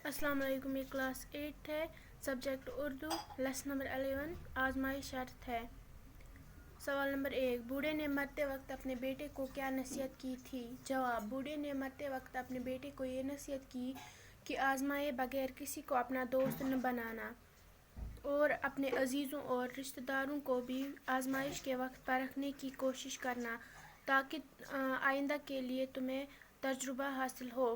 السلام علیکم، یہ کلاس 8 ہے، سبجیکٹ اردو، لیسن نمبر 11، آزمائش شرط ہے۔ سوال نمبر 1، بوڑھے نے مرتے وقت اپنے بیٹے کو کیا نصیحت کی تھی؟ جواب: بوڑھے نے مرتے وقت اپنے بیٹے کو یہ نصیحت کی کہ آزمائے بغیر کسی کو اپنا دوست نہ بنانا اور اپنے عزیزوں اور رشتہ داروں کو بھی آزمائش کے وقت پرکھنے کی کوشش کرنا تاکہ آئندہ کے لیے تمہیں تجربہ حاصل ہو۔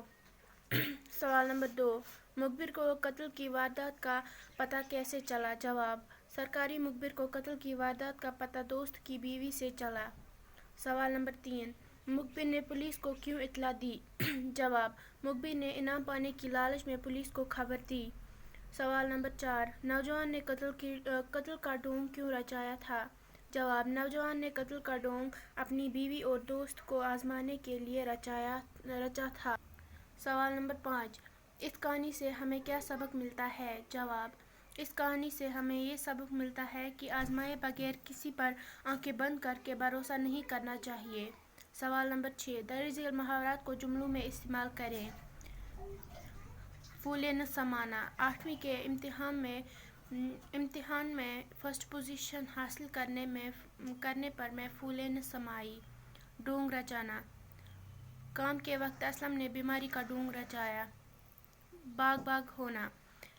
سوال نمبر 2، مخبر کو قتل کی واردات کا پتہ کیسے چلا؟ جواب: سرکاری مخبر کو قتل کی واردات کا پتہ دوست کی بیوی سے چلا۔ سوال نمبر 3، مخبر نے پولیس کو کیوں اطلاع دی؟ جواب: مخبر نے انعام پانے کی لالچ میں پولیس کو خبر دی۔ سوال نمبر 4، نوجوان نے قتل کا ڈھونگ کیوں رچایا تھا؟ جواب: نوجوان نے قتل کا ڈھونگ اپنی بیوی اور دوست کو آزمانے کے لیے رچا تھا۔ سوال نمبر 5، اس کہانی سے ہمیں کیا سبق ملتا ہے؟ جواب: اس کہانی سے ہمیں یہ سبق ملتا ہے کہ آزمائے بغیر کسی پر آنکھیں بند کر کے بھروسہ نہیں کرنا چاہیے۔ سوال نمبر 6، درج ذیل محاورات کو جملوں میں استعمال کریں۔ پھولے نہ سمانا: 8ویں کے امتحان میں فرسٹ پوزیشن حاصل کرنے پر میں پھولے نہ سمائی۔ ڈھونگ رچانا: کام کے وقت اسلم نے بیماری کا ڈھونگ رچایا۔ باغ باغ ہونا: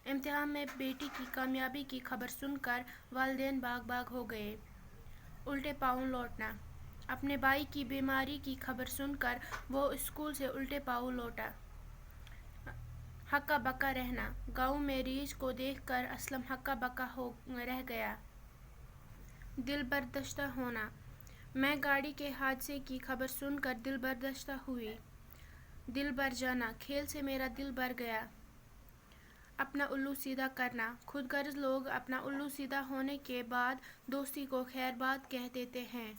امتحان میں بیٹی کی کامیابی کی خبر سن کر والدین باغ باغ ہو گئے۔ الٹے پاؤں لوٹنا: اپنے بھائی کی بیماری کی خبر سن کر وہ اسکول سے الٹے پاؤں لوٹا۔ ہکا بکا رہنا: گاؤں میں ریچھ کو دیکھ کر اسلم ہکا بکا رہ گیا۔ دل برداشتہ ہونا: میں گاڑی کے حادثے کی خبر سن کر دل برداشتہ ہوئی۔ دل بھر جانا: کھیل سے میرا دل بھر گیا۔ اپنا الو سیدھا کرنا: خود غرض لوگ اپنا الو سیدھا ہونے کے بعد دوستی کو خیر باد کہہ دیتے ہیں۔